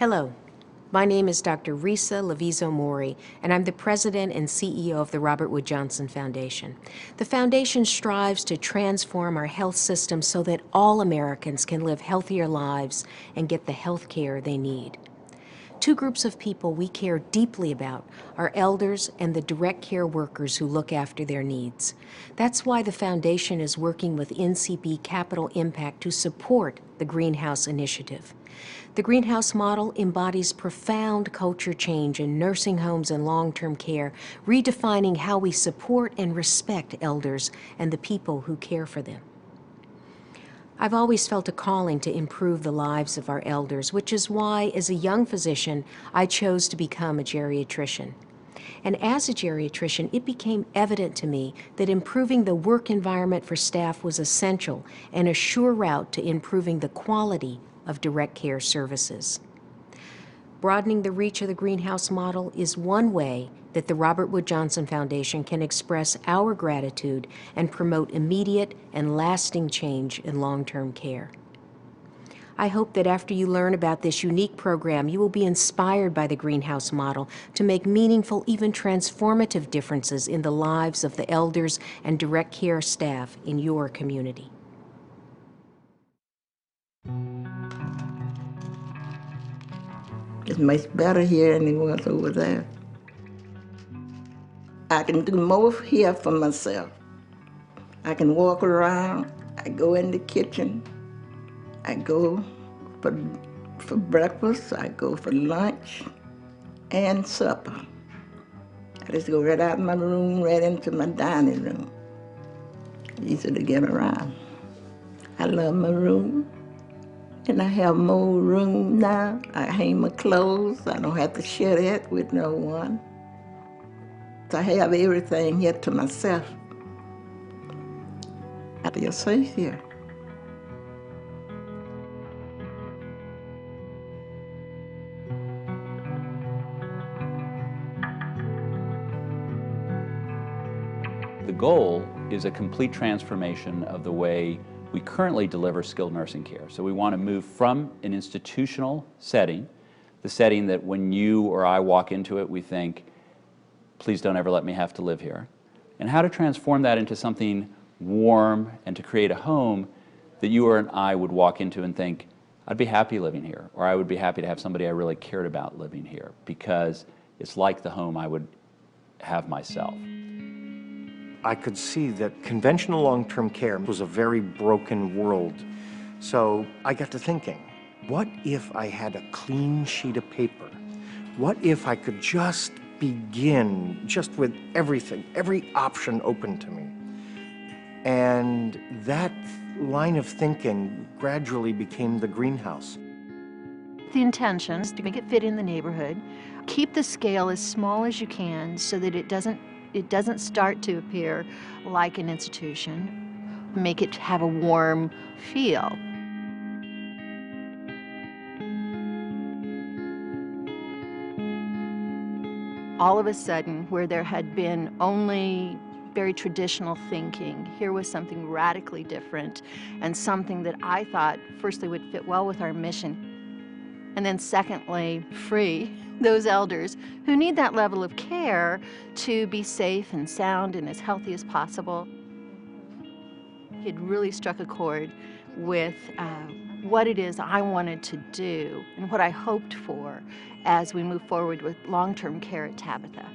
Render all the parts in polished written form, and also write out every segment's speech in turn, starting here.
Hello, my name is Dr. Risa Levizo-Mori, and I'm the president and CEO of the Robert Wood Johnson Foundation. The foundation strives to transform our health system so that all Americans can live healthier lives and get the health care they need. Two groups of people we care deeply about are elders and the direct care workers who look after their needs. That's why the foundation is working with NCB Capital Impact to support the Greenhouse Initiative. The Greenhouse model embodies profound culture change in nursing homes and long-term care, redefining how we support and respect elders and the people who care for them. I've always felt a calling to improve the lives of our elders, which is why, as a young physician, I chose to become a geriatrician. And as a geriatrician, it became evident to me that improving the work environment for staff was essential and a sure route to improving the quality of direct care services. Broadening the reach of the Greenhouse model is one way that the Robert Wood Johnson Foundation can express our gratitude and promote immediate and lasting change in long-term care. I hope that after you learn about this unique program, you will be inspired by the Greenhouse model to make meaningful, even transformative differences in the lives of the elders and direct care staff in your community. It's much better here than it was over there. I can do more here for myself. I can walk around, I go in the kitchen, I go for breakfast, I go for lunch and supper. I just go right out of my room, right into my dining room. Easy to get around. I love my room, and I have more room now. I hang my clothes, I don't have to share that with no one. I have everything here to myself. I feel safe here. The goal is a complete transformation of the way we currently deliver skilled nursing care. So we want to move from an institutional setting, the setting that when you or I walk into it, we think, please don't ever let me have to live here, and how to transform that into something warm and to create a home that you or I would walk into and think, I'd be happy living here, or I would be happy to have somebody I really cared about living here, because it's like the home I would have myself. I could see that conventional long-term care was a very broken world. So I got to thinking, what if I had a clean sheet of paper? What if I could just begin just with everything, every option open to me? And that line of thinking gradually became the Greenhouse. The intention is to make it fit in the neighborhood, keep the scale as small as you can so that it doesn't start to appear like an institution, make it have a warm feel. All of a sudden, where there had been only very traditional thinking, here was something radically different and something that I thought, firstly, would fit well with our mission, and then secondly, free those elders who need that level of care to be safe and sound and as healthy as possible. It really struck a chord with what it is I wanted to do and what I hoped for as we move forward with long-term care at Tabitha.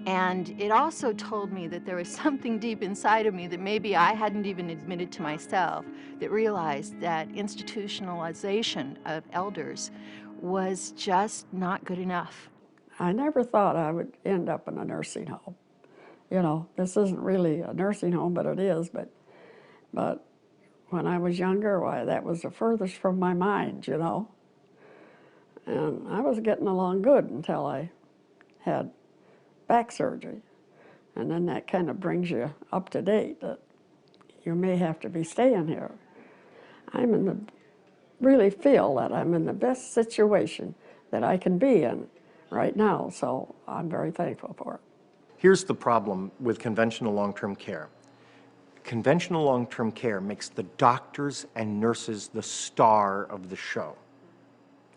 And it also told me that there was something deep inside of me that maybe I hadn't even admitted to myself, that realized that institutionalization of elders was just not good enough. I never thought I would end up in a nursing home. You know, this isn't really a nursing home, but it is. But when I was younger, why, that was the furthest from my mind, you know. And I was getting along good until I had back surgery. And then that kind of brings you up to date that you may have to be staying here. Really feel that I'm in the best situation that I can be in right now, so I'm very thankful for it. Here's the problem with conventional long-term care. Conventional long-term care makes the doctors and nurses the star of the show.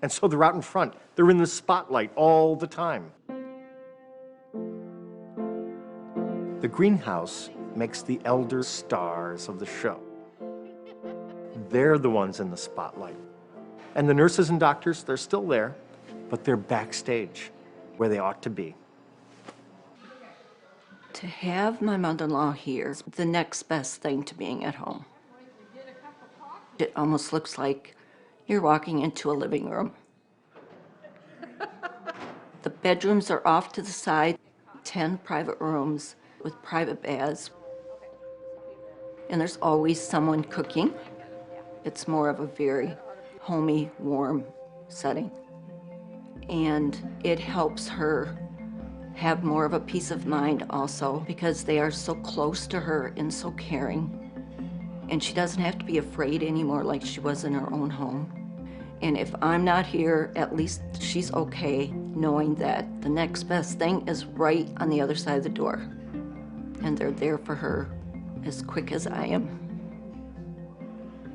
And so they're out in front. They're in the spotlight all the time. The greenhouse makes the elder stars of the show. They're the ones in the spotlight. And the nurses and doctors, they're still there, but they're backstage, where they ought to be. To have my mother-in-law here is the next best thing to being at home. It almost looks like you're walking into a living room. The bedrooms are off to the side, 10 private rooms with private baths. And there's always someone cooking. It's more of a very homey, warm setting. And it helps her have more of a peace of mind also because they are so close to her and so caring. And she doesn't have to be afraid anymore like she was in her own home. And if I'm not here, at least she's okay knowing that the next best thing is right on the other side of the door. And they're there for her as quick as I am.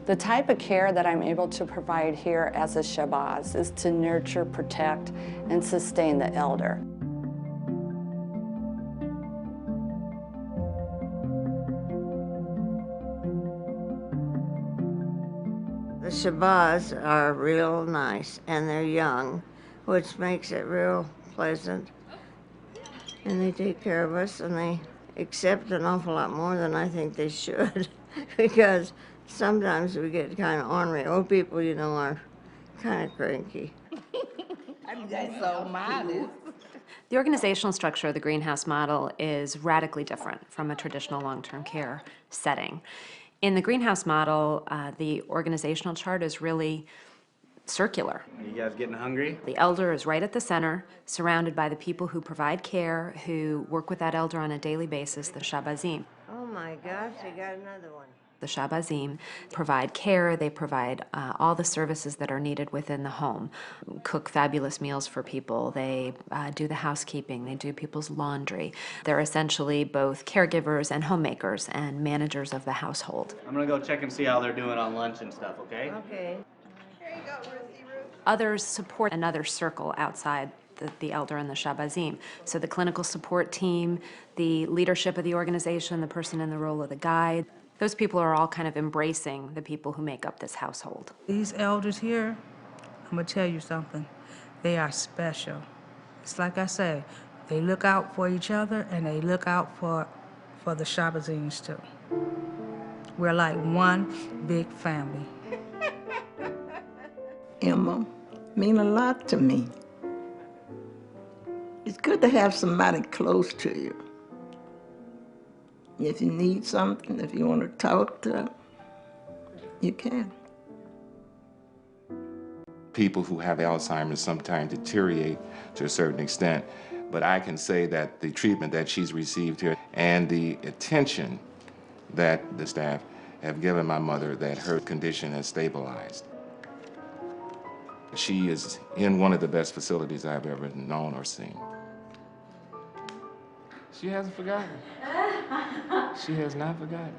The type of care that I'm able to provide here as a Shabazz is to nurture, protect, and sustain the elder. The Shabazz are real nice, and they're young, which makes it real pleasant. And they take care of us, and they accept an awful lot more than I think they should, because sometimes we get kind of ornery. Old people, you know, are kind of cranky. That's so modest. The organizational structure of the greenhouse model is radically different from a traditional long-term care setting. In the greenhouse model, the organizational chart is really circular. Are you guys getting hungry? The elder is right at the center, surrounded by the people who provide care, who work with that elder on a daily basis, the Shabazim. Oh my gosh, they got another one. The Shabazim provide care, they provide all the services that are needed within the home, cook fabulous meals for people, they do the housekeeping, they do people's laundry. They're essentially both caregivers and homemakers and managers of the household. I'm gonna go check and see how they're doing on lunch and stuff, okay? Okay. Others support another circle outside the elder and the Shabazim. So the clinical support team, the leadership of the organization, the person in the role of the guide, those people are all kind of embracing the people who make up this household. These elders here, I'm gonna tell you something, they are special. It's like I say, they look out for each other and they look out for the Shabazins too. We're like one big family. Emma mean a lot to me. It's good to have somebody close to you. If you need something, if you want to talk to them, you can. People who have Alzheimer's sometimes deteriorate to a certain extent, but I can say that the treatment that she's received here and the attention that the staff have given my mother, that her condition has stabilized. She is in one of the best facilities I've ever known or seen. She hasn't forgotten. She has not forgotten.